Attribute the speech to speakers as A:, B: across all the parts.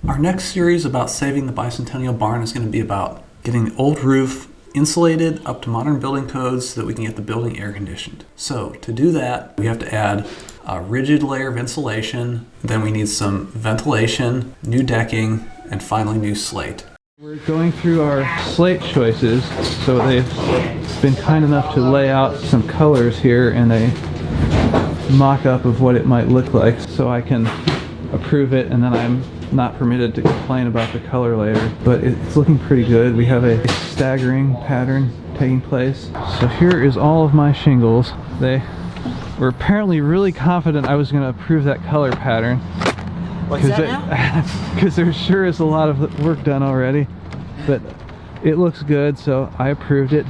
A: Our next series about saving the Bicentennial Barn is going to be about getting the old roof insulated up to modern building codes so that we can get the building air conditioned. So to do that, we have to add a rigid layer of insulation, then we need some ventilation, new decking, and finally new slate. We're going through our slate choices, so they've been kind enough to lay out some colors here and a mock-up of what it might look like so I can approve it, and then I'm not permitted to complain about the color later, but it's looking pretty good. We have a staggering pattern taking place. So here is all of my shingles. They were apparently really confident I was going to approve that color pattern.
B: What's that now?
A: Because there sure is a lot of work done already, but it looks good, so I approved it.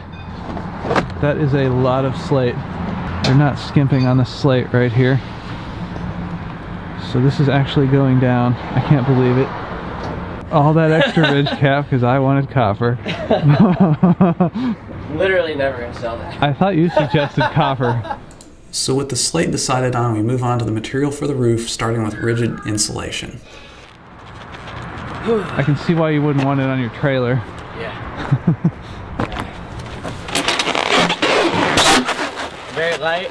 A: That is a lot of slate. They're not skimping on the slate right here. So this is actually going down. I can't believe it. All that extra ridge cap because I wanted copper.
B: Literally never gonna sell that.
A: I thought you suggested copper. So with the slate decided on, we move on to the material for the roof, starting with rigid insulation. I can see why you wouldn't want it on your trailer.
B: Yeah. Very light.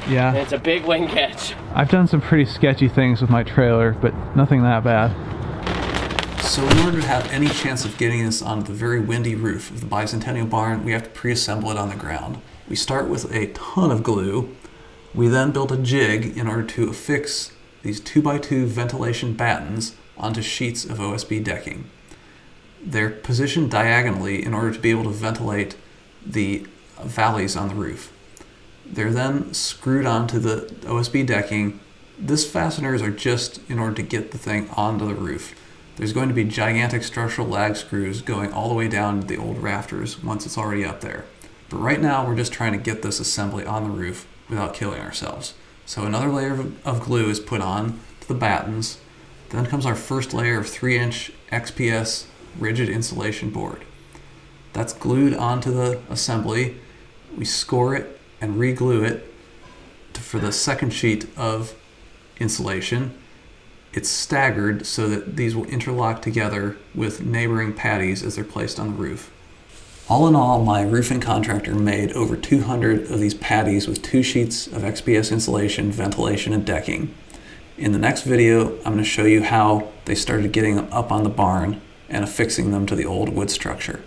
A: Yeah.
B: And it's a big wind catch.
A: I've done some pretty sketchy things with my trailer, but nothing that bad. So in order to have any chance of getting this onto the very windy roof of the Bicentennial Barn, we have to pre-assemble it on the ground. We start with a ton of glue. We then build a jig in order to affix these 2x2 ventilation battens onto sheets of OSB decking. They're positioned diagonally in order to be able to ventilate the valleys on the roof. They're then screwed onto the OSB decking. These fasteners are just in order to get the thing onto the roof. There's going to be gigantic structural lag screws going all the way down to the old rafters once it's already up there. But right now we're just trying to get this assembly on the roof without killing ourselves. So another layer of glue is put on to the battens. Then comes our first layer of 3-inch XPS rigid insulation board. That's glued onto the assembly. We score it and re-glue it for the second sheet of insulation. It's staggered so that these will interlock together with neighboring patties as they're placed on the roof. All in all, my roofing contractor made over 200 of these patties with 2 sheets of XPS insulation, ventilation, and decking. In the next video, I'm going to show you how they started getting them up on the barn and affixing them to the old wood structure.